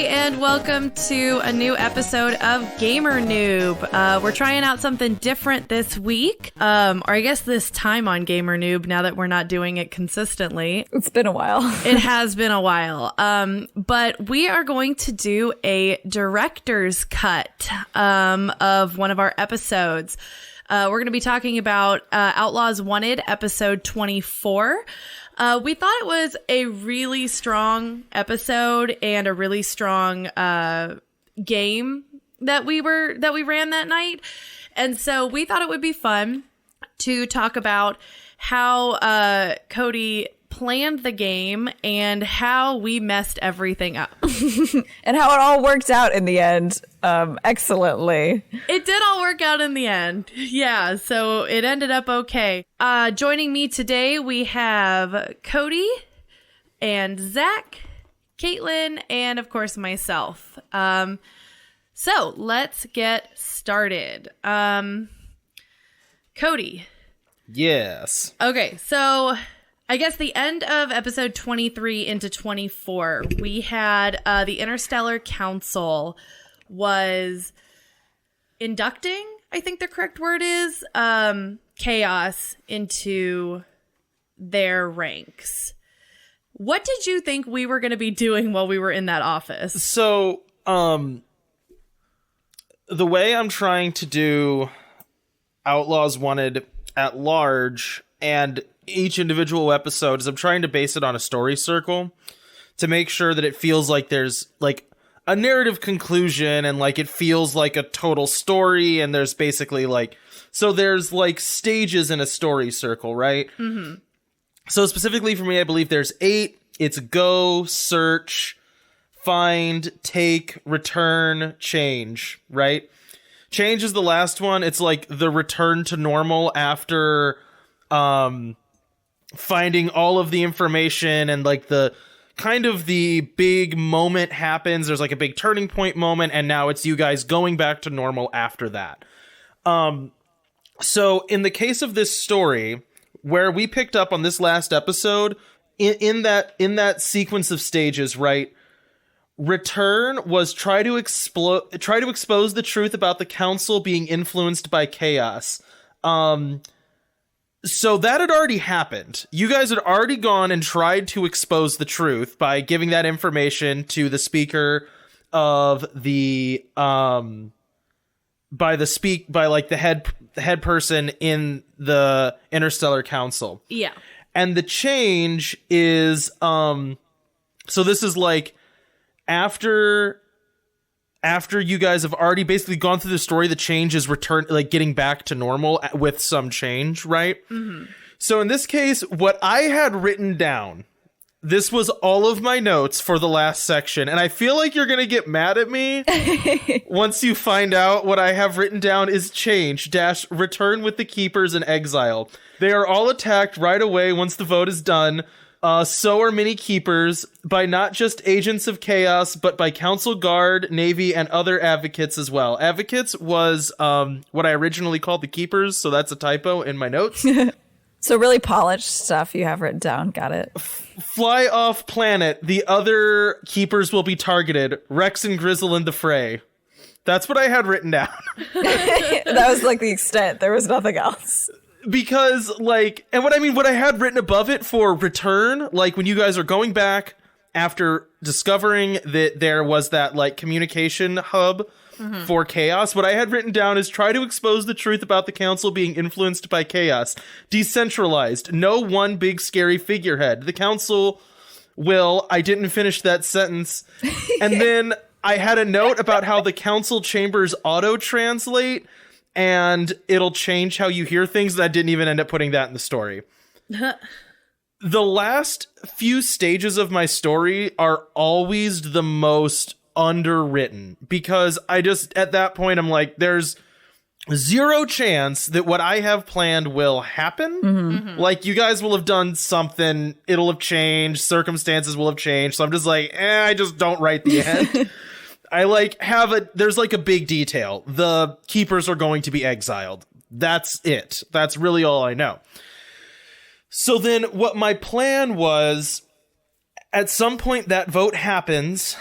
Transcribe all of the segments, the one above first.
And welcome to a new episode of Gamer Noob. We're trying out something different this week, or I guess this time on Gamer Noob, now that we're not doing it consistently. It's been a while. It has been a while. But we are going to do a director's cut of one of our episodes. We're going to be talking about Outlaws Wanted, episode 24. We thought it was a really strong episode and a really strong game that we ran that night. And so we thought it would be fun to talk about how Cody planned the game and how we messed everything up. And how it all worked out in the end excellently. It did all work out in the end. Yeah, so it ended up okay. Joining me today, we have Cody and Zach, Caitlin, and of course myself. So let's get started. Cody. Yes. Okay, so I guess the end of episode 23 into 24, we had the Interstellar Council was inducting, I think the correct word is, chaos into their ranks. What did you think we were going to be doing while we were in that office? So, the way I'm trying to do Outlaws Wanted at large and each individual episode is I'm trying to base it on a story circle to make sure that it feels like there's like a narrative conclusion and like it feels like a total story, and there's basically like, so there's like stages in a story circle, right? Mm-hmm. So specifically for me, I believe there's 8. It's go, search, find, take, return, change, right? Change is the last one. It's like the return to normal after finding all of the information, and like the kind of the big moment happens. There's like a big turning point moment, and now it's you guys going back to normal after that. So in the case of this story, where we picked up on this last episode, in that sequence of stages, right? Return was try to expose the truth about the council being influenced by chaos. So that had already happened. You guys had already gone and tried to expose the truth by giving that information to the speaker of the by the head person in the Interstellar Council. Yeah. And the change is so this is like after you guys have already basically gone through the story, the change is getting back to normal with some change, right? Mm-hmm. So in this case, what I had written down, this was all of my notes for the last section, and I feel like you're going to get mad at me once you find out what I have written down is change - return with the keepers in exile. They are all attacked right away once the vote is done. So are many keepers, by not just agents of chaos, but by council guard, navy, and other advocates as well. Advocates was what I originally called the keepers, so that's a typo in my notes. So really polished stuff you have written down. Got it. Fly off planet. The other keepers will be targeted. Rex and Grizzle in the fray. That's what I had written down. That was like the extent. There was nothing else. Because, like, and what I had written above it for return, like, when you guys are going back after discovering that there was that, like, communication hub for chaos, what I had written down is try to expose the truth about the council being influenced by chaos. Decentralized. No one big scary figurehead. The council will... I didn't finish that sentence. And then I had a note about how the council chambers auto-translate, and it'll change how you hear things. That I didn't even end up putting that in the story. The last few stages of my story are always the most underwritten, because I just, at that point, I'm like, there's zero chance that what I have planned will happen. Mm-hmm. Like, you guys will have done something, it'll have changed, circumstances will have changed. So I'm just like, I just don't write the end. I like there's like a big detail. The keepers are going to be exiled. That's it. That's really all I know. So then what my plan was, at some point that vote happens,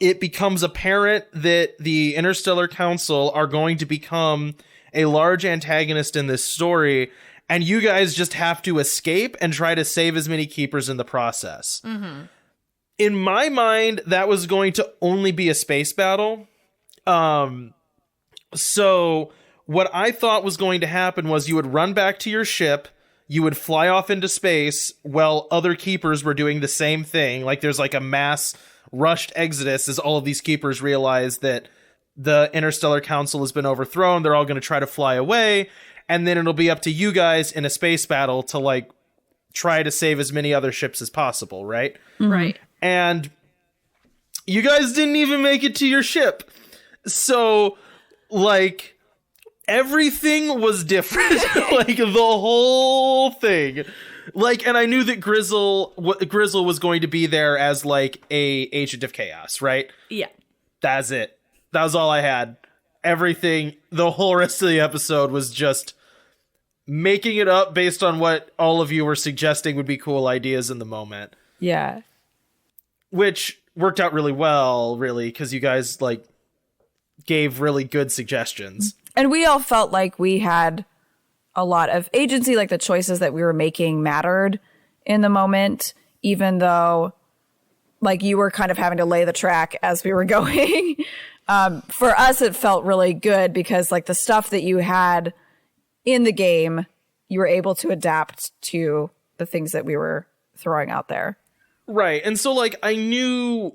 it becomes apparent that the Interstellar Council are going to become a large antagonist in this story, and you guys just have to escape and try to save as many keepers in the process. Mm-hmm. In my mind, that was going to only be a space battle. So what I thought was going to happen was you would run back to your ship, you would fly off into space while other keepers were doing the same thing. Like there's like a mass rushed exodus as all of these keepers realize that the Interstellar Council has been overthrown. They're all going to try to fly away. And then it'll be up to you guys in a space battle to like try to save as many other ships as possible, right? Mm-hmm. Right. And you guys didn't even make it to your ship. So like everything was different. Like the whole thing. Like, and I knew that Grizzle was going to be there as like a agent of chaos, right? Yeah. That's it. That was all I had. Everything, the whole rest of the episode was just making it up based on what all of you were suggesting would be cool ideas in the moment. Yeah. Which worked out really well, really, because you guys like gave really good suggestions. And we all felt like we had a lot of agency, like the choices that we were making mattered in the moment, even though like you were kind of having to lay the track as we were going. For us, it felt really good because like the stuff that you had in the game, you were able to adapt to the things that we were throwing out there. Right. And so like I knew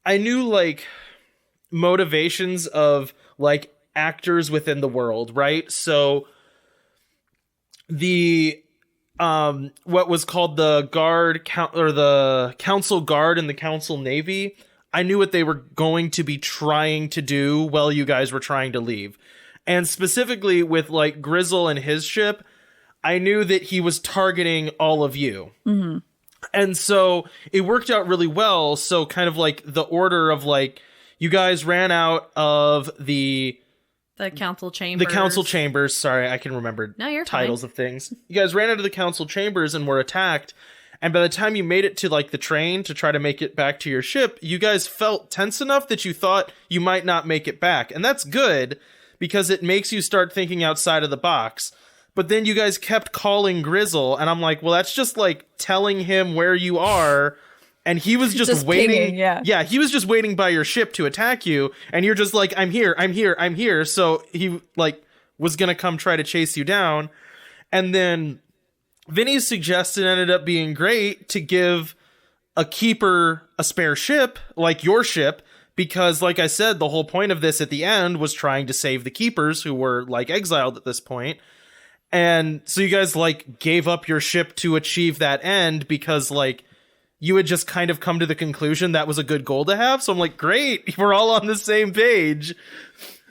like motivations of like actors within the world, right? So the what was called the the council guard and the council navy, I knew what they were going to be trying to do while you guys were trying to leave. And specifically with like Grizzle and his ship, I knew that he was targeting all of you. Mm-hmm. And so it worked out really well. So kind of like the order of like you guys ran out of the council chambers. The council chambers. Sorry, I can remember titles of things. You guys ran out of the council chambers and were attacked. And by the time you made it to like the train to try to make it back to your ship, you guys felt tense enough that you thought you might not make it back. And that's good because it makes you start thinking outside of the box. But then you guys kept calling Grizzle, and I'm like, well, that's just like telling him where you are. And he was just waiting. Pinging, yeah, he was just waiting by your ship to attack you. And you're just like, I'm here, I'm here, I'm here. So he like was going to come try to chase you down. And then Vinny's suggestion ended up being great to give a keeper a spare ship, like your ship, because like I said, the whole point of this at the end was trying to save the keepers who were like exiled at this point. And so you guys like gave up your ship to achieve that end because like you had just kind of come to the conclusion that was a good goal to have. So I'm like, great, we're all on the same page.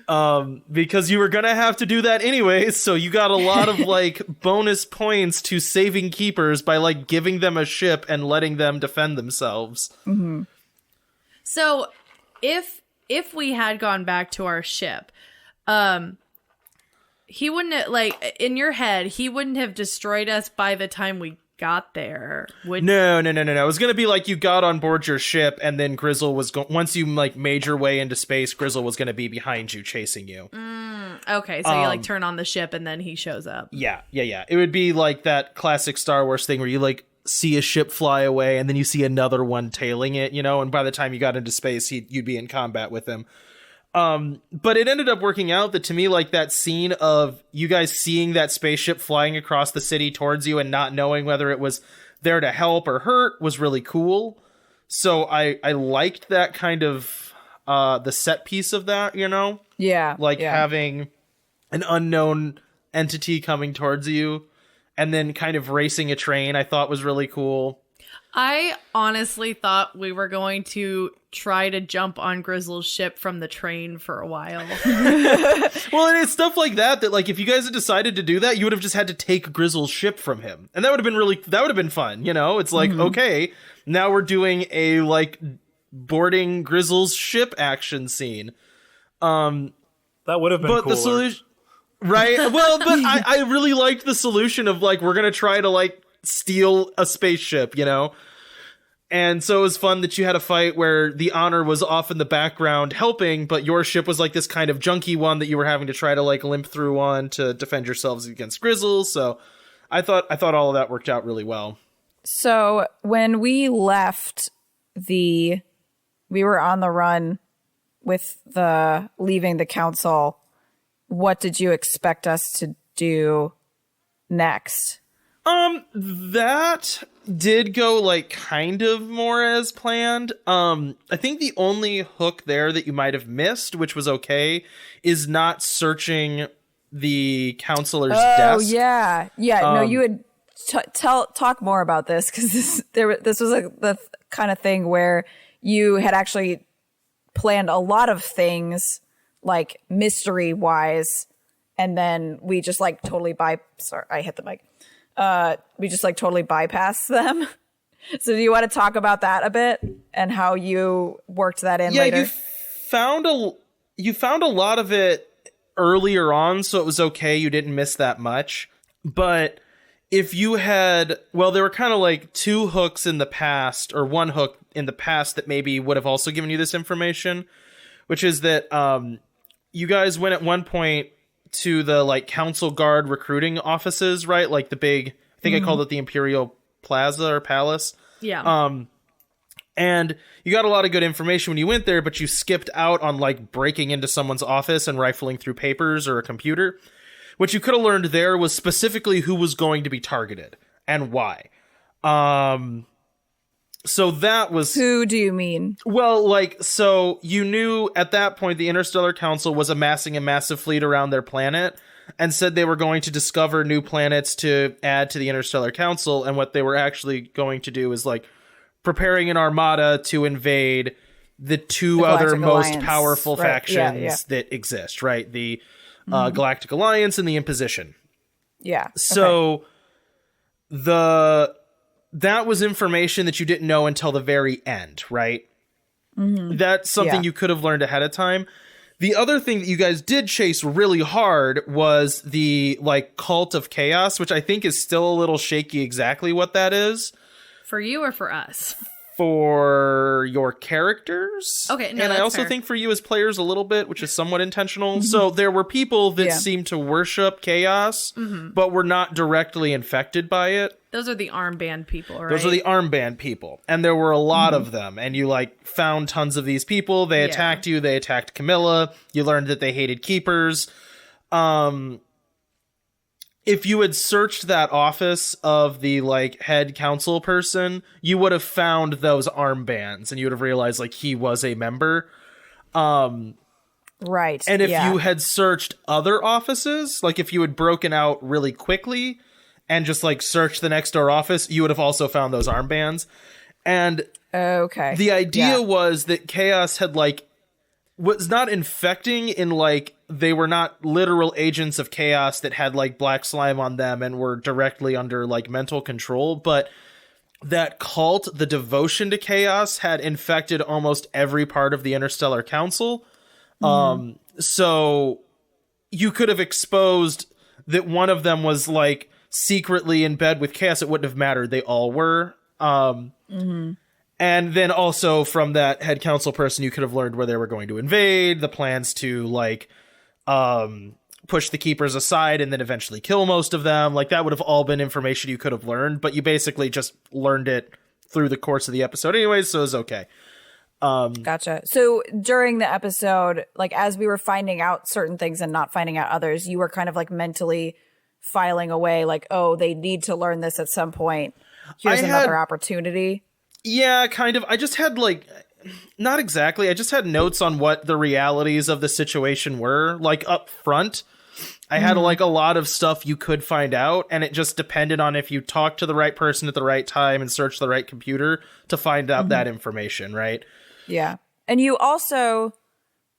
Because you were gonna have to do that anyways, so you got a lot of like bonus points to saving keepers by like giving them a ship and letting them defend themselves. Mm-hmm. So if we had gone back to our ship, he wouldn't have, like in your head, he wouldn't have destroyed us by the time we got there. No. It was going to be like you got on board your ship and then Grizzle was once you like made your way into space, Grizzle was going to be behind you chasing you. Okay, so you like turn on the ship and then he shows up. Yeah. It would be like that classic Star Wars thing where you like see a ship fly away and then you see another one tailing it, you know, and by the time you got into space, you'd be in combat with him. But it ended up working out that to me, like that scene of you guys seeing that spaceship flying across the city towards you and not knowing whether it was there to help or hurt was really cool. So I liked that kind of, the set piece of that, you know? Yeah. Like having an unknown entity coming towards you and then kind of racing a train, I thought was really cool. I honestly thought we were going to try to jump on Grizzle's ship from the train for a while. Well, and it's stuff like that like if you guys had decided to do that, you would have just had to take Grizzle's ship from him. And that would have been fun, you know? It's like, okay, now we're doing a like boarding Grizzle's ship action scene. That would have been cooler. Right? Well, but I really liked the solution of like, we're going to try to like steal a spaceship, you know? And so it was fun that you had a fight where the Honor was off in the background helping, but your ship was like this kind of junky one that you were having to try to like limp through on to defend yourselves against Grizzle. So I thought all of that worked out really well. So when we left we were on the run with leaving the council. What did you expect us to do next? That did go like kind of more as planned. I think the only hook there that you might have missed, which was okay, is not searching the counselor's desk. Oh yeah. No, you would talk more about this, because this was the kind of thing where you had actually planned a lot of things like mystery wise, and then we just like totally sorry, I hit the mic. We just like totally bypassed them. So do you want to talk about that a bit and how you worked that in later? You found a lot of it earlier on, so it was okay. You didn't miss that much. But if you had, well, there were kind of like two hooks in the past, or one hook in the past that maybe would have also given you this information, which is that you guys went at one point to the like council guard recruiting offices, right? Like the big, I think I called it the Imperial Plaza or Palace. Yeah. And you got a lot of good information when you went there, but you skipped out on like breaking into someone's office and rifling through papers or a computer. What you could have learned there was specifically who was going to be targeted and why. So that was... Who do you mean? Well, like, so you knew at that point the Interstellar Council was amassing a massive fleet around their planet and said they were going to discover new planets to add to the Interstellar Council. And what they were actually going to do is like preparing an armada to invade the two other most powerful factions that exist, right? The Galactic Alliance and the Imposition. Yeah. So that was information that you didn't know until the very end, right? That's something you could have learned ahead of time. The other thing that you guys did chase really hard was the like Cult of Chaos, which I think is still a little shaky exactly what that is. For you or for us? For your characters. Okay, no, and I also think for you as players a little bit, which is somewhat intentional. So there were people that seemed to worship chaos, but were not directly infected by it. Those are the armband people, right? Those are the armband people. And there were a lot of them. And you like found tons of these people. They attacked you. They attacked Camilla. You learned that they hated keepers. If you had searched that office of the like head council person, you would have found those armbands and you would have realized like he was a member. Right. And if you had searched other offices, like if you had broken out really quickly and just like searched the next door office, you would have also found those armbands. And the idea was that Chaos had like was not infecting in like they were not literal agents of chaos that had like black slime on them and were directly under like mental control, but that cult, the devotion to chaos, had infected almost every part of the Interstellar Council. So you could have exposed that one of them was like secretly in bed with chaos. It wouldn't have mattered. They all were. And then also from that head council person, you could have learned where they were going to invade, the plans to like push the keepers aside and then eventually kill most of them. Like that would have all been information you could have learned, but you basically just learned it through the course of the episode anyways, so it's okay. Gotcha. So during the episode, like as we were finding out certain things and not finding out others, you were kind of like mentally filing away like, oh, they need to learn this at some point. Here's another opportunity. Yeah, kind of. I just had like, not exactly. I just had notes on what the realities of the situation were, like up front. I had like a lot of stuff you could find out, and it just depended on if you talked to the right person at the right time and searched the right computer to find out that information, right? Yeah. And you also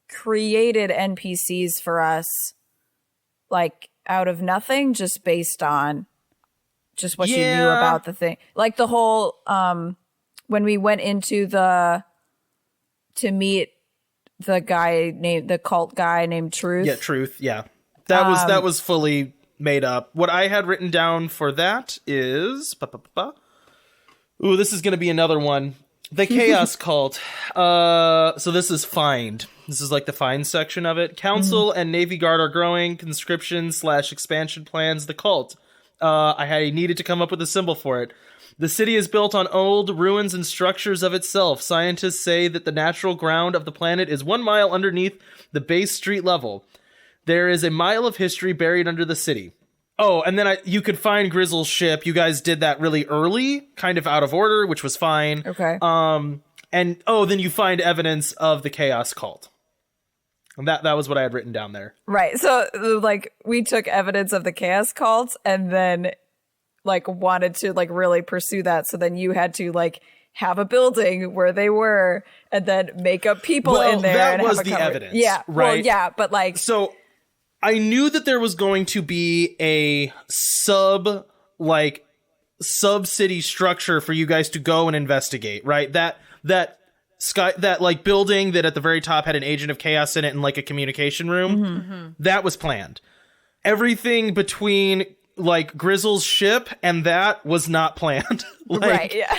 created NPCs for us, like out of nothing, just based on just what you knew about the thing. Like the whole, when we went into to meet the cult guy named Truth. Yeah, Truth, yeah. That was fully made up. What I had written down for that is ooh, this is going to be another one. The Chaos Cult. So this is Find. This is like the Find section of it. Council and Navy Guard are growing. Conscription/expansion plans. The cult. I needed to come up with a symbol for it. The city is built on old ruins and structures of itself. Scientists say that the natural ground of the planet is 1 mile underneath the base street level. There is a mile of history buried under the city. Oh, and then you could find Grizzle's ship. You guys did that really early, kind of out of order, which was fine. Okay. Then you find evidence of the Chaos Cult. And that was what I had written down there. Right. So, like, we took evidence of the Chaos Cult and then, like, wanted to, like, really pursue that. So then you had to, like, have a building where they were and then make up people in there. That and was have a the cover. evidence. Yeah. Right. Well, yeah. But, like. So I knew that there was going to be a sub-city structure for you guys to go and investigate, right? That like building that at the very top had an agent of chaos in it and like a communication room. That was planned. Everything between like Grizzle's ship and that was not planned. Right, yeah.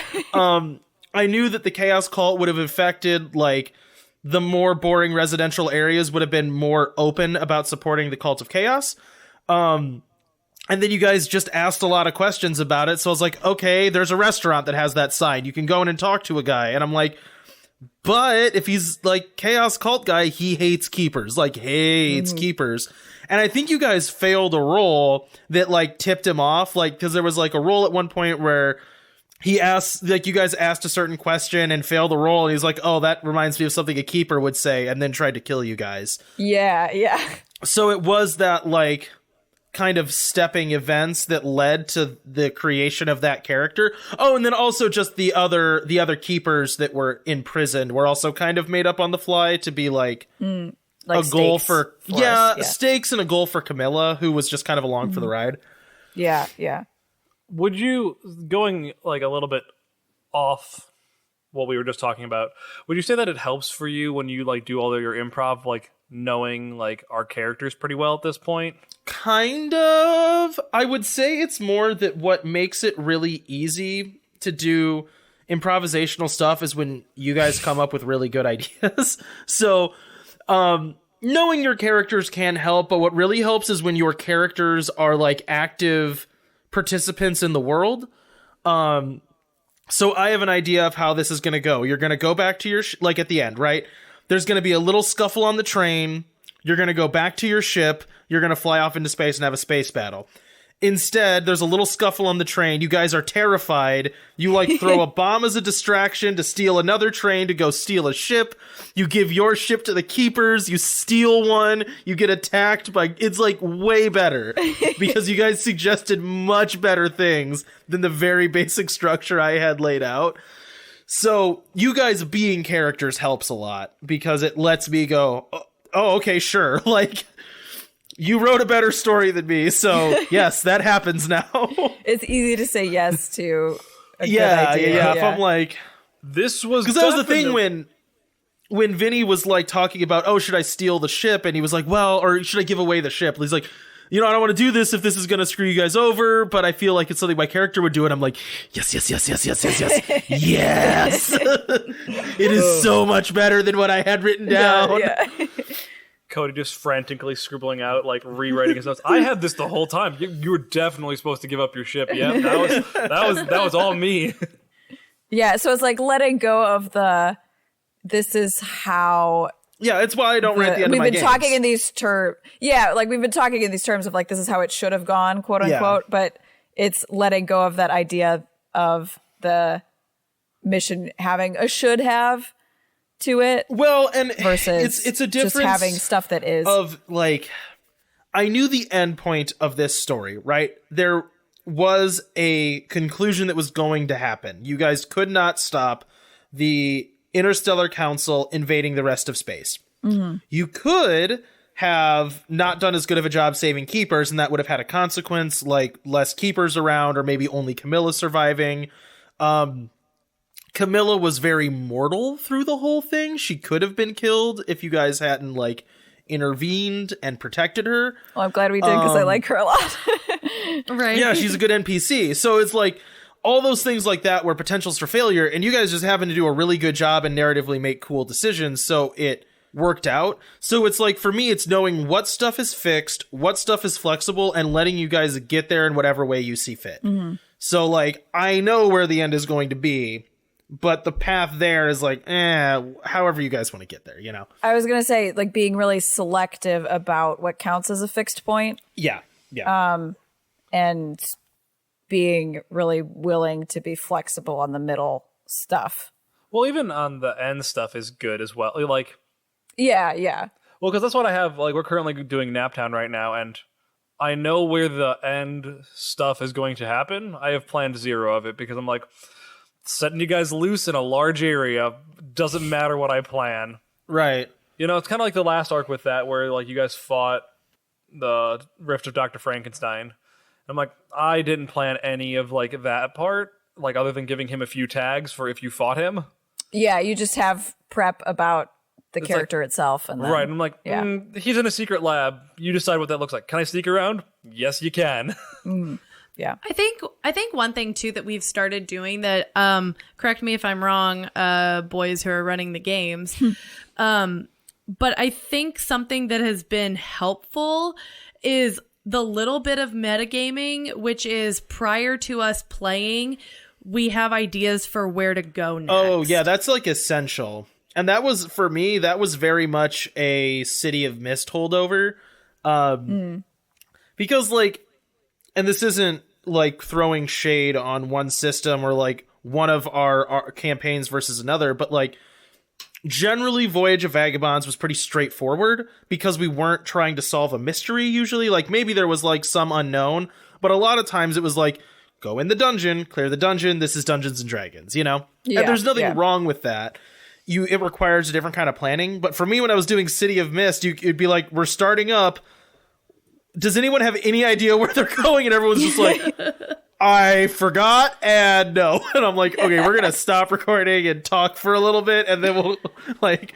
I knew that the Chaos Cult would have affected like the more boring residential areas would have been more open about supporting the Cult of Chaos. And then you guys just asked a lot of questions about it. So I was like, okay, there's a restaurant that has that sign. You can go in and talk to a guy. And I'm like, but if he's like Chaos Cult guy, he hates keepers, like hates keepers. And I think you guys failed a roll that like tipped him off. Like, cause there was like a roll at one point where he asked, like you guys asked a certain question and failed the roll. And he's like, oh, that reminds me of something a keeper would say, and then tried to kill you guys. Yeah. Yeah. So it was that like kind of stepping events that led to the creation of that character. Oh, and then also just the other keepers that were imprisoned were also kind of made up on the fly to be like a goal for stakes and a goal for Camilla, who was just kind of along for the ride. Yeah. Yeah. Would you, going like a little bit off what we were just talking about, would you say that it helps for you when you like do all of your improv, like knowing like our characters pretty well at this point? Kind of. I would say it's more that what makes it really easy to do improvisational stuff is when you guys come up with really good ideas. So, knowing your characters can help, but what really helps is when your characters are like active participants in the world. So I have an idea of how this is going to go. You're going to go back to your like at the end, right? There's going to be a little scuffle on the train. You're going to go back to your ship. You're going to fly off into space and have a space battle. Instead, there's a little scuffle on the train. You guys are terrified. You like throw a bomb as a distraction to steal another train to go steal a ship. You give your ship to the keepers. You steal one. You get attacked by... It's like way better because you guys suggested much better things than the very basic structure I had laid out. So you guys being characters helps a lot because it lets me go, oh okay, sure. Like... You wrote a better story than me, so yes, that happens now. It's easy to say yes to a good idea. Yeah. If I'm like, this was because that was the thing when Vinny was like talking about, oh, should I steal the ship? And he was like, well, or should I give away the ship? And he's like, I don't want to do this if this is going to screw you guys over, but I feel like it's something my character would do. And I'm like, yes. Yes. It is so much better than what I had written down. Yeah. Cody just frantically scribbling out, like rewriting his notes. I had this the whole time. You were definitely supposed to give up your ship. Yeah, that was all me. Yeah, so it's like letting go of this is how. Yeah, it's why I don't write the end of my games. We've been talking in these terms. Yeah, like we've been talking in these terms of like this is how it should have gone, quote unquote. Yeah. But it's letting go of that idea of the mission having a should have to it. Well, and versus it's a difference just having stuff that is of like, I knew the end point of this story, right? There was a conclusion that was going to happen. You guys could not stop the Interstellar Council invading the rest of space. Mm-hmm. You could have not done as good of a job saving keepers, and that would have had a consequence, like less keepers around, or maybe only Camilla surviving. Camilla was very mortal through the whole thing. She could have been killed if you guys hadn't like intervened and protected her. Well, I'm glad we did because I like her a lot. Right. Yeah, she's a good NPC. So it's like all those things like that were potentials for failure, and you guys just happen to do a really good job and narratively make cool decisions, so it worked out. So it's like, for me, it's knowing what stuff is fixed, what stuff is flexible, and letting you guys get there in whatever way you see fit. So like, I know where the end is going to be, but the path there is like, however you guys want to get there, you know? I was gonna say, like, being really selective about what counts as a fixed point. Yeah. And being really willing to be flexible on the middle stuff. Well, even on the end stuff is good as well. Like, Yeah. well, because that's what I have. Like, we're currently doing Naptown right now, and I know where the end stuff is going to happen. I have planned 0 of it because I'm like, setting you guys loose in a large area doesn't matter what I plan. Right. You know, it's kind of like the last arc with that, where like you guys fought the Rift of Dr. Frankenstein. I'm like, I didn't plan any of like that part, like other than giving him a few tags for if you fought him. Yeah, you just have prep about the character itself. And then, right, and I'm like, he's in a secret lab. You decide what that looks like. Can I sneak around? Yes, you can. Yeah. I think one thing too that we've started doing that, correct me if I'm wrong, boys who are running the games, but I think something that has been helpful is the little bit of metagaming, which is prior to us playing, we have ideas for where to go next. Oh yeah, that's like essential. And that was, for me, that was very much a City of Mist holdover. Because like, and this isn't like throwing shade on one system or like one of our campaigns versus another, but like generally Voyage of Vagabonds was pretty straightforward because we weren't trying to solve a mystery usually. Like maybe there was like some unknown, but a lot of times it was like, go in the dungeon, clear the dungeon, this is Dungeons and Dragons, you know? Yeah, and there's nothing wrong with that. It requires a different kind of planning. But for me, when I was doing City of Mist, it'd be like, we're starting up. Does anyone have any idea where they're going? And everyone's just like, I forgot, and no. And I'm like, okay, we're gonna stop recording and talk for a little bit, and then we'll like.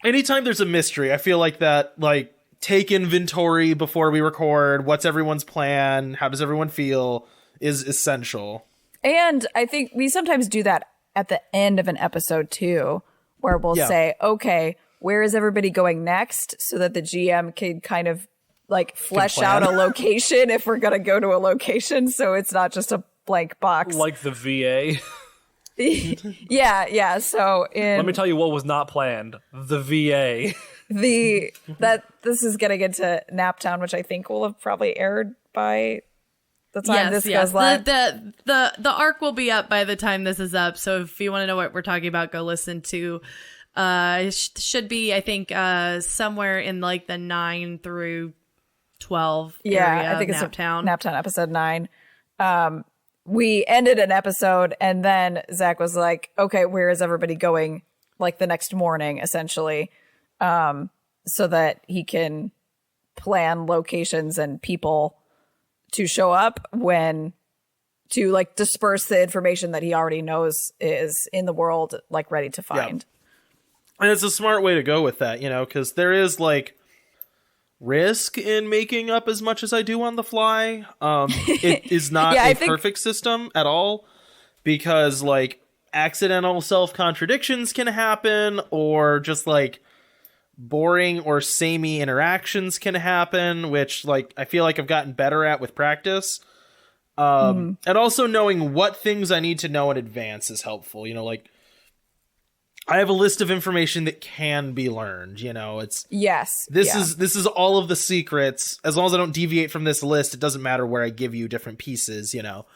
Anytime there's a mystery, I feel like that, like, take inventory before we record. What's everyone's plan? How does everyone feel? Is essential. And I think we sometimes do that at the end of an episode too, where we'll say, okay, where is everybody going next? So that the GM can kind of like flesh out a location if we're going to go to a location. So it's not just a blank box. Like the VA. Yeah. So let me tell you what was not planned. The VA. This is getting into Naptown, which I think will have probably aired by the time this goes live. The arc will be up by the time this is up. So if you want to know what we're talking about, go listen to. Should be, I think, somewhere in like the 9 through 12 area. I think it's Naptown. Naptown episode 9. We ended an episode, and then Zach was like, "Okay, where is everybody going?" Like the next morning, essentially, so that he can plan locations and people to show up to like disperse the information that he already knows is in the world, like ready to find. Yeah. And it's a smart way to go with that, you know, because there is like risk in making up as much as I do on the fly. It is not perfect system at all, because like accidental self-contradictions can happen, or just like boring or samey interactions can happen, which like I feel like I've gotten better at with practice. And also knowing what things I need to know in advance is helpful. You know, like I have a list of information that can be learned, you know, it's this is all of the secrets. As long as I don't deviate from this list, it doesn't matter where I give you different pieces, you know?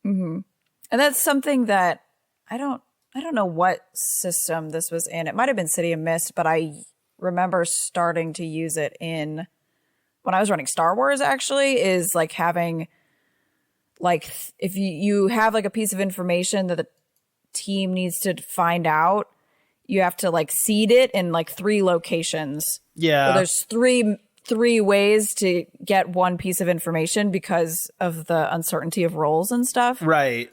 And that's something that I don't know what system this was in. It might've been City of Mist, but I remember starting to use it when I was running Star Wars, actually, is like having like, if you have like a piece of information that the team needs to find out, you have to like seed it in like 3 locations. Yeah. So there's three ways to get one piece of information because of the uncertainty of roles and stuff. Right.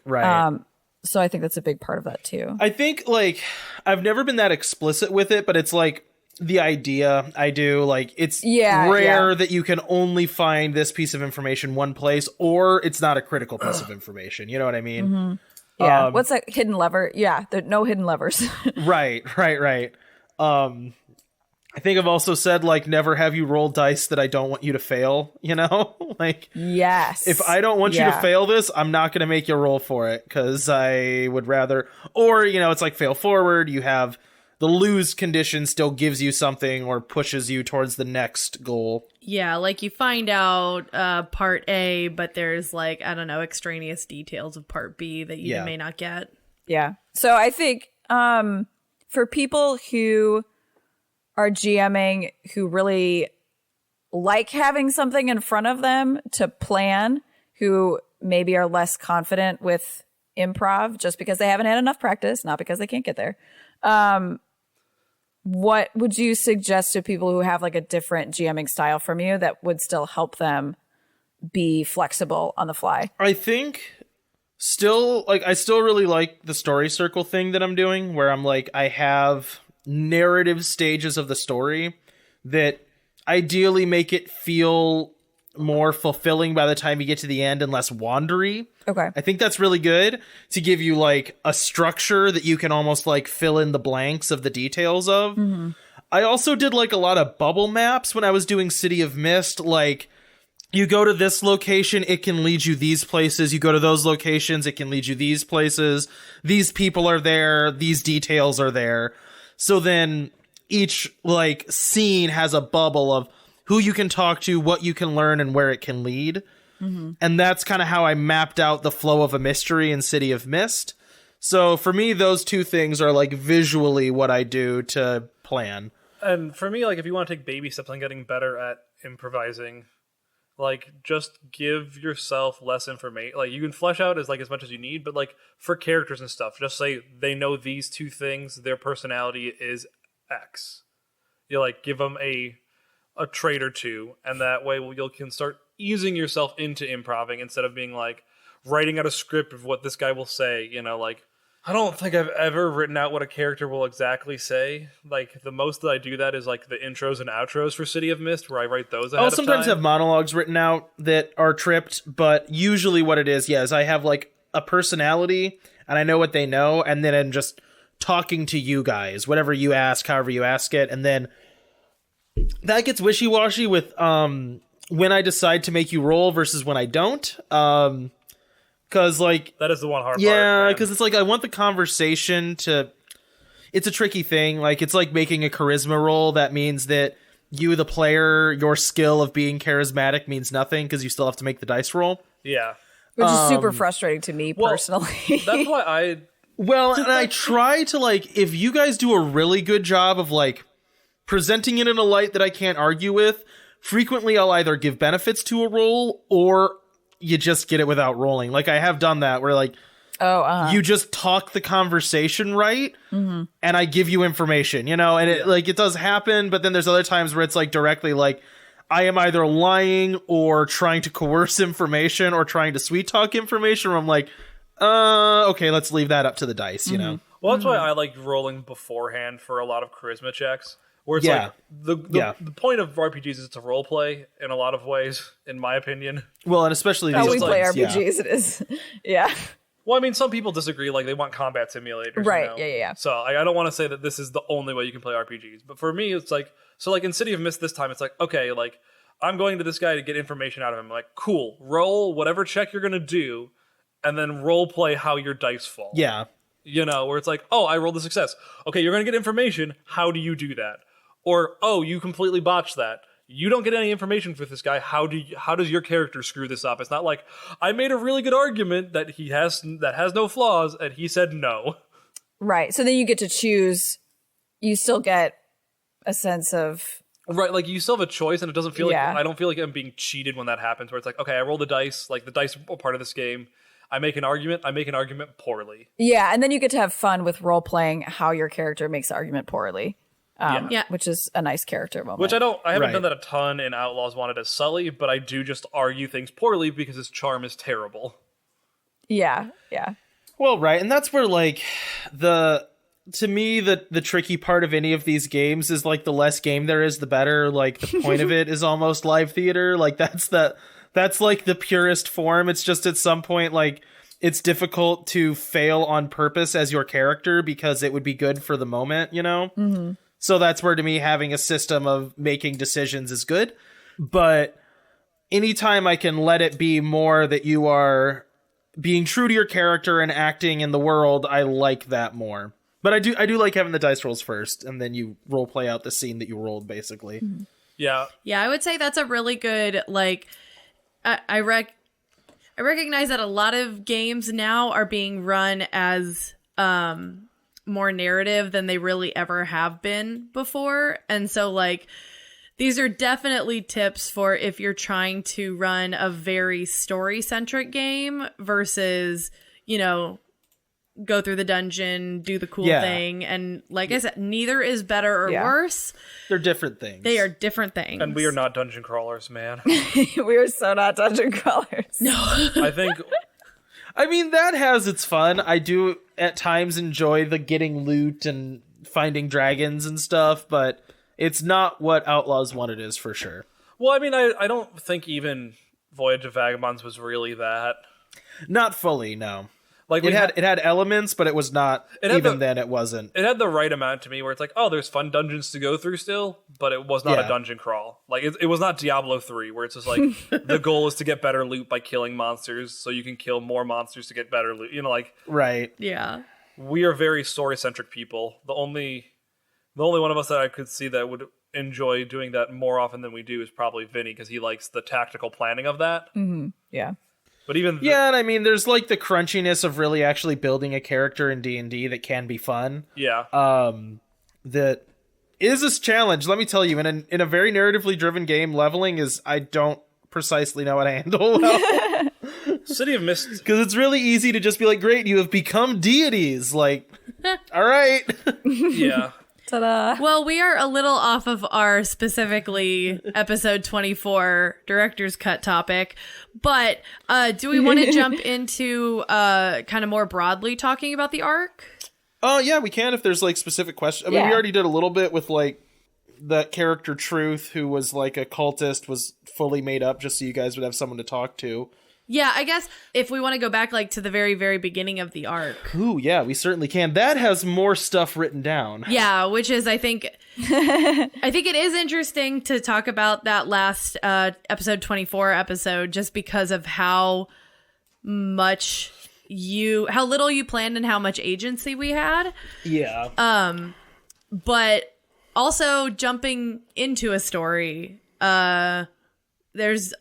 So I think that's a big part of that too. I think like I've never been that explicit with it, but it's like the idea. I do. Like, it's rare that you can only find this piece of information one place, or it's not a critical piece of information. You know what I mean? Mm-hmm. Yeah. What's that hidden lever? Yeah, there no hidden levers. Right. I think I've also said, like, never have you roll dice that I don't want you to fail, you know? Like, yes. If I don't want you to fail this, I'm not going to make you roll for it, because I would rather... Or, you know, it's like fail forward, you have the lose condition still gives you something or pushes you towards the next goal. Yeah, like you find out part A, but there's like, I don't know, extraneous details of part B that you may not get. Yeah. So I think for people who are GMing who really like having something in front of them to plan, who maybe are less confident with improv just because they haven't had enough practice, not because they can't get there. What would you suggest to people who have like a different GMing style from you that would still help them be flexible on the fly? I think I still really like the story circle thing that I'm doing, where I'm like, I have narrative stages of the story that ideally make it feel more fulfilling by the time you get to the end and less wandery. Okay. I think that's really good to give you like a structure that you can almost like fill in the blanks of the details of. Mm-hmm. I also did like a lot of bubble maps when I was doing City of Mist. Like, you go to this location, it can lead you these places. You go to those locations, it can lead you these places. These people are there. These details are there. So then each like scene has a bubble of who you can talk to, what you can learn, and where it can lead. Mm-hmm. And that's kind of how I mapped out the flow of a mystery in City of Mist. So for me, those two things are like visually what I do to plan. And for me, like, if you want to take baby steps on getting better at improvising, like, just give yourself less information. Like, you can flesh out as much as you need, but like for characters and stuff, just say they know these two things, their personality is X. You like give them a trait or two, and that way you can start easing yourself into improving instead of being like writing out a script of what this guy will say. You know, like, I don't think I've ever written out what a character will exactly say. Like, the most that I do that is like the intros and outros for City of Mist, where I write those ahead of time. I'll sometimes have monologues written out that are tripped, but usually what it is I have like a personality and I know what they know, and then I'm just talking to you guys, whatever you ask, however you ask it, and then that gets wishy-washy with when I decide to make you roll versus when I don't. Because, like... That is the one hard part. Yeah, because it's like, I want the conversation to... It's a tricky thing. Like, it's like making a charisma roll. That means that you, the player, your skill of being charismatic means nothing because you still have to make the dice roll. Yeah. Which is super frustrating to me, personally. That's why I... Well, and I try to, like, if you guys do a really good job of, like, presenting it in a light that I can't argue with, frequently I'll either give benefits to a roll or you just get it without rolling. Like, I have done that where, like, you just talk the conversation right, and I give you information, you know, and it like it does happen, but then there's other times where it's like directly like I am either lying or trying to coerce information or trying to sweet talk information where I'm like, okay, let's leave that up to the dice, you know? Well, that's why I like rolling beforehand for a lot of charisma checks. Where it's like the point of RPGs is to role play in a lot of ways, in my opinion. Well, and especially how these we play RPGs, it is. Yeah. Well, I mean, some people disagree. Like, they want combat simulators, right? You know? Yeah. So I don't want to say that this is the only way you can play RPGs, but for me, it's like like in City of Mist this time, it's like, okay, like I'm going to this guy to get information out of him. I'm like, cool, roll whatever check you're gonna do, and then role play how your dice fall. Yeah. You know, where it's like, oh, I rolled a success. Okay, you're gonna get information. How do you do that? Or, oh, you completely botched that. You don't get any information with this guy. How does your character screw this up? It's not like I made a really good argument that has no flaws, and he said no. Right. So then you get to choose. You still get a sense of right. Like, you still have a choice, and it doesn't feel like I don't feel like I'm being cheated when that happens. Where it's like, okay, I roll the dice. Like, the dice are part of this game. I make an argument. I make an argument poorly. Yeah, and then you get to have fun with role playing how your character makes the argument poorly. Which is a nice character moment. Which I haven't done that a ton in Outlaws Wanted as Sully, but I do just argue things poorly because his charm is terrible. Yeah. Well, right, and that's where like the to me, the tricky part of any of these games is like the less game there is, the better. Like the point of it is almost live theater. Like that's like the purest form. It's just at some point, like it's difficult to fail on purpose as your character because it would be good for the moment, you know? Mm-hmm. So that's where, to me, having a system of making decisions is good. But anytime I can let it be more that you are being true to your character and acting in the world, I like that more. But I do like having the dice rolls first, and then you role play out the scene that you rolled, basically. Mm-hmm. Yeah. Yeah, I would say that's a really good, like, I recognize that a lot of games now are being run as more narrative than they really ever have been before. And so, like, these are definitely tips for if you're trying to run a very story-centric game versus, you know, go through the dungeon, do the cool thing. And like I said, neither is better or worse. They're different things. They are different things. And we are not dungeon crawlers, man. We are so not dungeon crawlers. No. I think... I mean, that has its fun. I do at times enjoy the getting loot and finding dragons and stuff, but it's not what Outlaws Wanted is for sure. Well, I mean, I don't think even Voyage of Vagabonds was really that. Not fully, no. Like it had elements, but it was not. Then it wasn't. It had the right amount to me, where it's like, oh, there's fun dungeons to go through still, but it was not a dungeon crawl. Like it was not Diablo 3, where it's just like the goal is to get better loot by killing monsters, so you can kill more monsters to get better loot. You know, like right. Yeah. We are very story centric people. The only one of us that I could see that would enjoy doing that more often than we do is probably Vinny, because he likes the tactical planning of that. Mm-hmm. Yeah. But even and I mean, there's like the crunchiness of really actually building a character in D&D that can be fun. Yeah. That is this challenge. Let me tell you, in a very narratively driven game, leveling is, I don't precisely know how to handle well. City of Mist, because it's really easy to just be like, great, you have become deities. Like, all right. Yeah. Ta-da. Well, we are a little off of our specifically episode 24 director's cut topic, but do we want to jump into kind of more broadly talking about the arc? Oh, yeah, we can if there's like specific questions. I mean, we already did a little bit with like that character Truth, who was like a cultist, was fully made up just so you guys would have someone to talk to. Yeah, I guess if we want to go back like to the very, very beginning of the arc. Ooh, yeah, we certainly can. That has more stuff written down. Yeah, which is, I think it is interesting to talk about that last episode 24 episode, just because of how little you planned and how much agency we had. Yeah. But also jumping into a story, there's,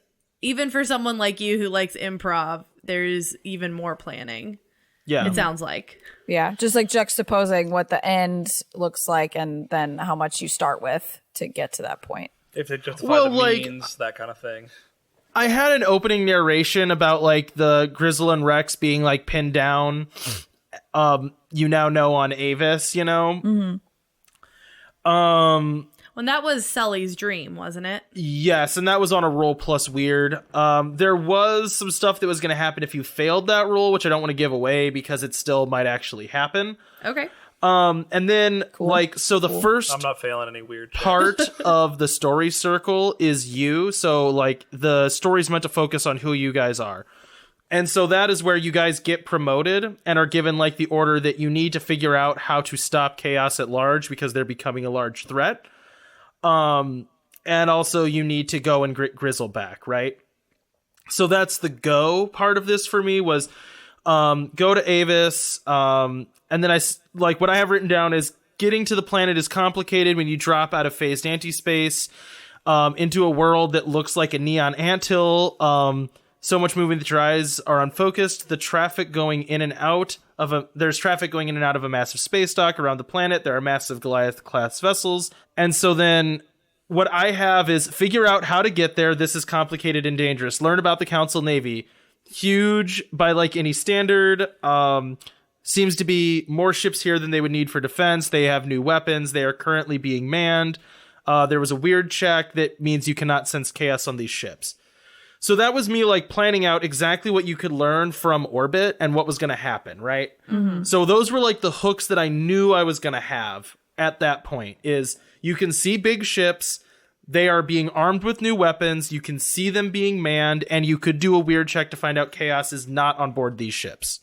even for someone like you who likes improv, there's even more planning. Yeah. It sounds like. Yeah, just like juxtaposing what the end looks like and then how much you start with to get to that point. if they justify the means, that kind of thing. I had an opening narration about like the Grizzle and Rex being like pinned down. You now know on Avis, you know? Mm-hmm. Well, that was Sully's dream, wasn't it? Yes, and that was on a roll plus weird. There was some stuff that was going to happen if you failed that roll, which I don't want to give away because it still might actually happen. Okay. And then the first I'm not failing any weird part of the story circle is you. So like the story's meant to focus on who you guys are. And so that is where you guys get promoted and are given like the order that you need to figure out how to stop chaos at large because they're becoming a large threat. And also you need to go and Grizzle back, right? So that's the go part of this for me was go to Avis. And then what I have written down is getting to the planet is complicated when you drop out of phased anti-space into a world that looks like a neon anthill. So much movement that your eyes are unfocused. The traffic going in and out there's traffic going in and out of a massive space dock around the planet. There are massive Goliath-class vessels. And so then what I have is figure out how to get there. This is complicated and dangerous. Learn about the Council Navy. Huge by like any standard. Seems to be more ships here than they would need for defense. They have new weapons. They are currently being manned. There was a weird check that means you cannot sense chaos on these ships. So that was me like planning out exactly what you could learn from orbit and what was going to happen, right? So those were like the hooks that I knew I was going to have at that point. Is you can see big ships, they are being armed with new weapons, you can see them being manned, and you could do a weird check to find out Chaos is not on board these ships.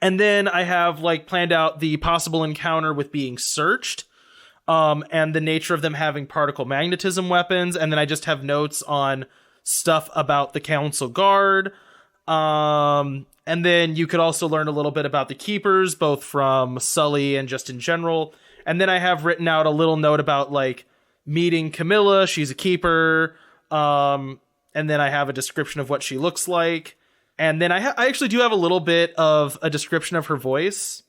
And then I have like planned out the possible encounter with being searched, and the nature of them having particle magnetism weapons, and then I just have notes on stuff about the Council Guard. And then you could also learn a little bit about the Keepers, both from Sully and just in general. And then I have written out a little note about like meeting Camilla. She's a Keeper. And then I have a description of what she looks like. And then I actually do have a little bit of a description of her voice.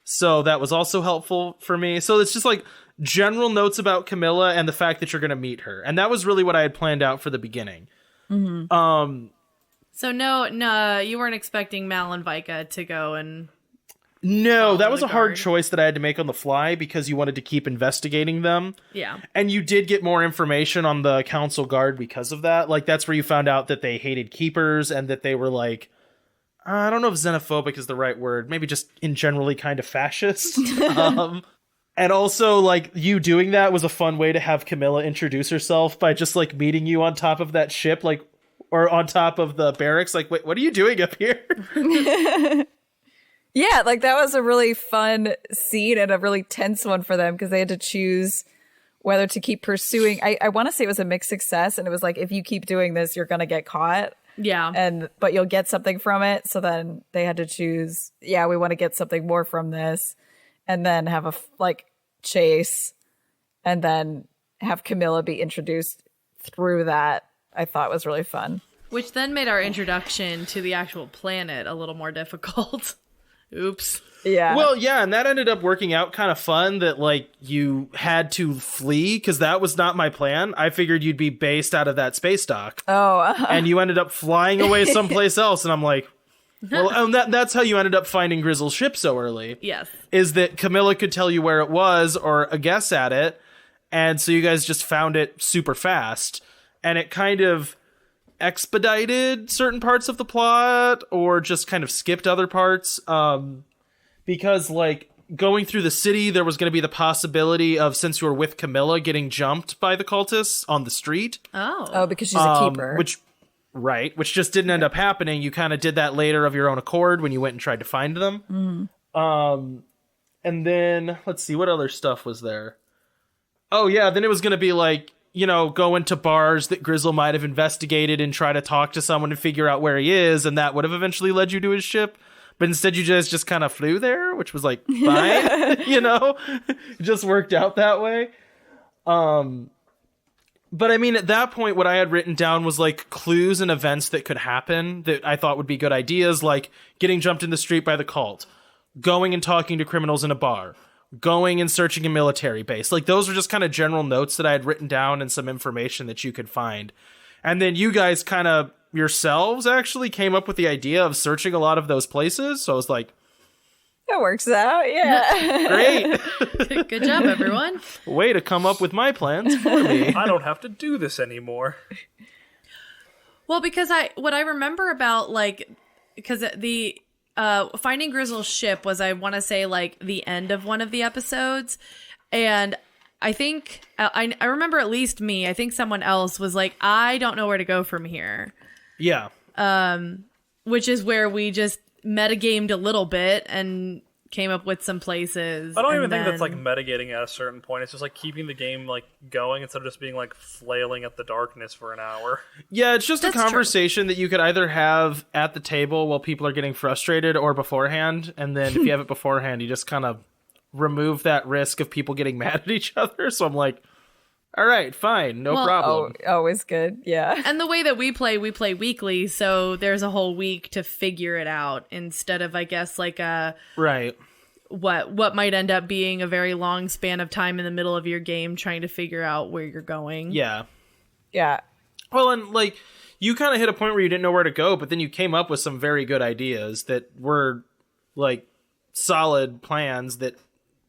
So that was also helpful for me. So it's just like general notes about Camilla and the fact that you're going to meet her. And that was really what I had planned out for the beginning. So no, you weren't expecting Mal and Vika to go and... No, that was the a hard guard. choice that I had to make on the fly because you wanted to keep investigating them. Yeah. And you did get more information on the Council Guard because of that. Like, that's where you found out that they hated Keepers and that they were like, I don't know if xenophobic is the right word. Maybe just in generally kind of fascist. And also, like, you doing that was a fun way to have Camilla introduce herself by just, like, meeting you on top of that ship, like, or on top of the barracks. Like, wait, what are you doing up here? Yeah, like that was a really fun scene and a really tense one for them because they had to choose whether to keep pursuing. I want to say it was a mixed success, and it was like, if you keep doing this, you're going to get caught. Yeah. But you'll get something from it. So then they had to choose, yeah, we want to get something more from this. And then have a chase, and then have Camilla be introduced through that. I thought was really fun. Which then made our introduction to the actual planet a little more difficult. Oops. Yeah. Well, yeah, and that ended up working out kind of fun that, like, you had to flee, because that was not my plan. I figured you'd be based out of that space dock. And you ended up flying away someplace else, and I'm like, well, and that's how you ended up finding Grizzle's ship so early. Yes. Is that Camilla could tell you where it was, or a guess at it, and so you guys just found it super fast, and it kind of expedited certain parts of the plot or just kind of skipped other parts, because like going through the city there was going to be the possibility of, since you were with Camilla, getting jumped by the cultists on the street. Because she's a keeper, which just didn't end up happening. You kind of did that later of your own accord when you went and tried to find them. And then let's see, what other stuff was there? Oh yeah, then it was going to be like, you know, go into bars that Grizzle might have investigated and try to talk to someone and figure out where he is, and that would have eventually led you to his ship. But instead you just kind of flew there, which was like, fine, you know? It just worked out that way. But I mean, at that point, what I had written down was like clues and events that could happen that I thought would be good ideas, like getting jumped in the street by the cult, going and talking to criminals in a bar, going and searching a military base. Like, those were just kind of general notes that I had written down and some information that you could find. And then you guys kind of yourselves actually came up with the idea of searching a lot of those places. So I was like, it works out. Yeah. great. Good job, everyone. Way to come up with my plans for me. I don't have to do this anymore. Well, because what I remember about, like, because the finding Grizzle's ship was, I want to say, like, the end of one of the episodes, and I think I remember, at least me, I think someone else was like, I don't know where to go from here. Yeah. Which is where we just metagamed a little bit and came up with some places. I don't even think that's like metagating at a certain point. It's just like keeping the game like going instead of just being like flailing at the darkness for an hour. Yeah, it's just That's a conversation that you could either have at the table while people are getting frustrated, or beforehand. And then if you have it beforehand, you just kind of remove that risk of people getting mad at each other. So I'm like, all right, fine, no problem. Always good. Yeah. And the way that we play weekly, so there's a whole week to figure it out instead of, I guess, like a Right. what might end up being a very long span of time in the middle of your game trying to figure out where you're going. Yeah. Yeah. Well, and like you kind of hit a point where you didn't know where to go, but then you came up with some very good ideas that were like solid plans that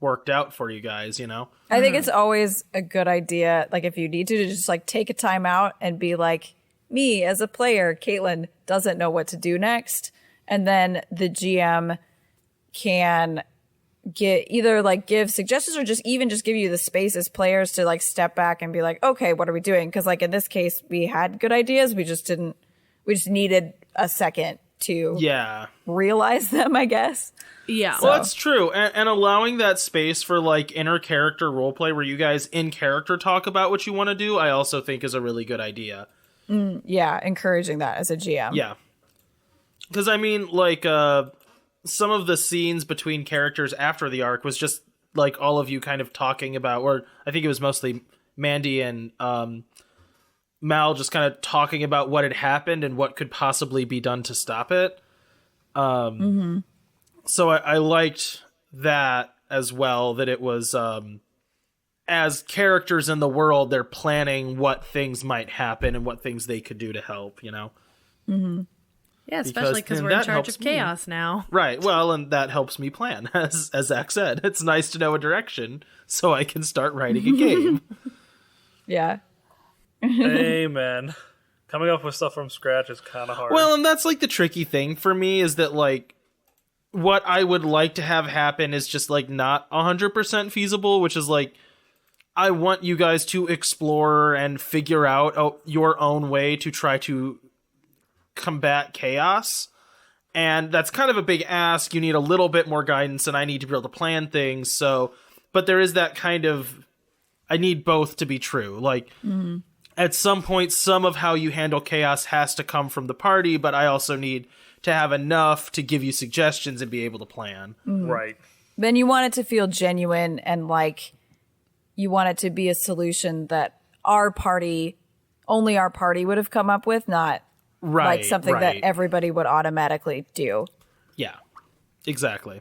worked out for you guys, you know? I think it's always a good idea, like if you need to just like take a time out and be like, me as a player, Caitlin, doesn't know what to do next. And then the GM can give suggestions or just give you the space as players to like step back and be like, okay, what are we doing? Because like in this case, we had good ideas. We just needed a second to realize them, I guess. Yeah. Well, that's true. And allowing that space for like inner character roleplay where you guys in character talk about what you want to do, I also think is a really good idea. Yeah, encouraging that as a GM. Yeah. Because I mean, like, some of the scenes between characters after the arc was just like all of you kind of talking about, or I think it was mostly Mandy and Mal just kind of talking about what had happened and what could possibly be done to stop it. So I liked that as well, that it was as characters in the world, they're planning what things might happen and what things they could do to help, you know? Yeah, especially because we're in charge of chaos now. Right. Well, and that helps me plan, as Zach said. It's nice to know a direction so I can start writing a game. Yeah. Amen. Coming up with stuff from scratch is kind of hard. Well, and that's like the tricky thing for me is that like what I would like to have happen is just like not 100% feasible, which is like I want you guys to explore and figure out your own way to try to combat chaos. And that's kind of a big ask. You need a little bit more guidance and I need to be able to plan things. So, but there is that kind of, I need both to be true. Like at some point, some of how you handle chaos has to come from the party, but I also need to have enough to give you suggestions and be able to plan. Right. Then you want it to feel genuine and like you want it to be a solution that only our party would have come up with, not like something that everybody would automatically do. Yeah, exactly.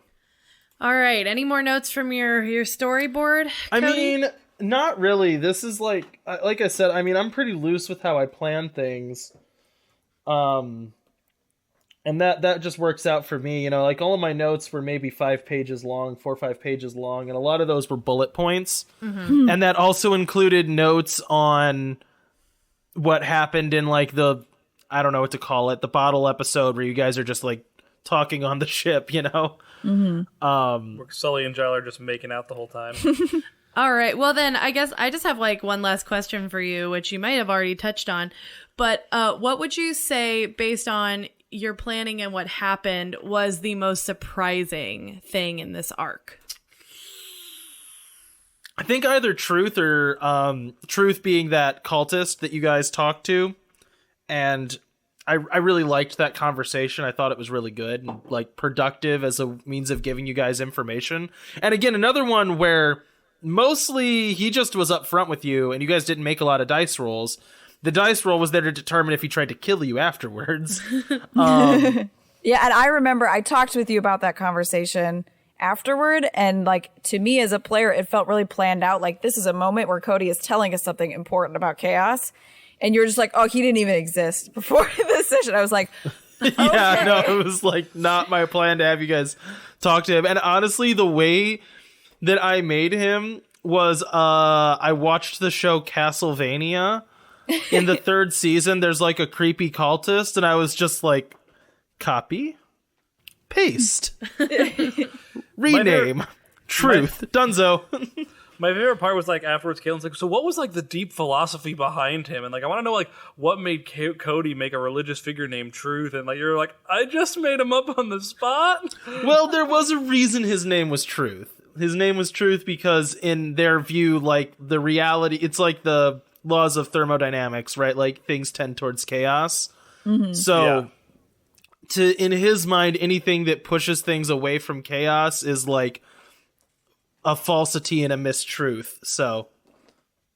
All right. Any more notes from your storyboard, Cody? I mean, not really. This is like I said, I mean, I'm pretty loose with how I plan things. And that just works out for me, you know, like all of my notes were maybe 4 or 5 pages long, and a lot of those were bullet points. And that also included notes on what happened in like I don't know what to call it, the bottle episode where you guys are just like talking on the ship, you know? Where Sully and Giles are just making out the whole time. All right. Well, then I guess I just have like one last question for you, which you might have already touched on. But what would you say, based on your planning and what happened, was the most surprising thing in this arc? I think either Truth or Truth being that cultist that you guys talked to. And I really liked that conversation. I thought it was really good and like productive as a means of giving you guys information. And again, another one where mostly he just was up front with you and you guys didn't make a lot of dice rolls. The dice roll was there to determine if he tried to kill you afterwards. Yeah, and I remember I talked with you about that conversation afterward, and like to me as a player, it felt really planned out. Like this is a moment where Cody is telling us something important about chaos, and you're just like, oh, he didn't even exist before this session. I was like, okay. Yeah, no, it was like not my plan to have you guys talk to him. And honestly, the way that I made him was I watched the show Castlevania. In the 3rd season, there's like a creepy cultist, and I was just like, copy, paste, rename, Truth, Dunzo. My favorite part was like afterwards, Caitlin's like, so what was like the deep philosophy behind him? And like, I want to know like what made Cody make a religious figure named Truth? And like, you're like, I just made him up on the spot. Well, there was a reason his name was Truth. His name was Truth because in their view, like the reality, it's like the laws of thermodynamics, right? Like things tend towards chaos. So in his mind, anything that pushes things away from chaos is like a falsity and a mistruth. So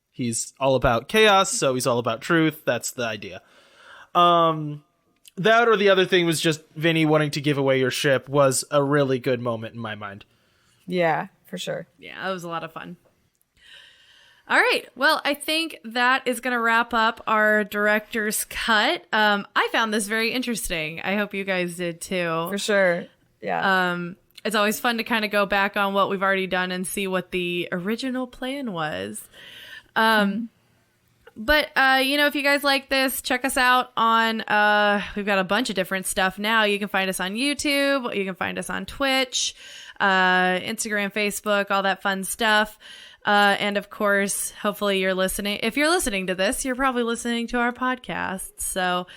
he's all about chaos, so he's all about truth. That's the idea. That or the other thing was just Vinny wanting to give away your ship was a really good moment in my mind. Yeah, for sure. Yeah, that was a lot of fun. All right. Well, I think that is going to wrap up our director's cut. I found this very interesting. I hope you guys did too. For sure. Yeah. It's always fun to kind of go back on what we've already done and see what the original plan was. But, if you guys like this, check us out on, we've got a bunch of different stuff now. You can find us on YouTube. You can find us on Twitch, Instagram, Facebook, all that fun stuff. And of course, hopefully you're listening. If you're listening to this, you're probably listening to our podcast. So,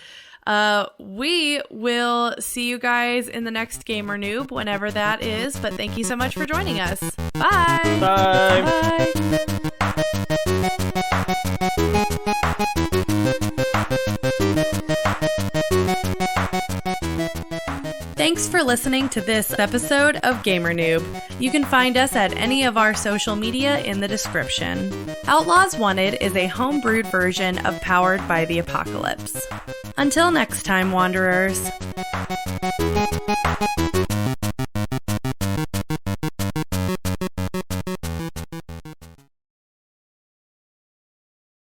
we will see you guys in the next Gamer Noob, whenever that is. But thank you so much for joining us. Bye. Bye. Bye. Thanks for listening to this episode of Gamer Noob. You can find us at any of our social media in the description. Outlaws Wanted is a homebrewed version of Powered by the Apocalypse. Until next time, Wanderers.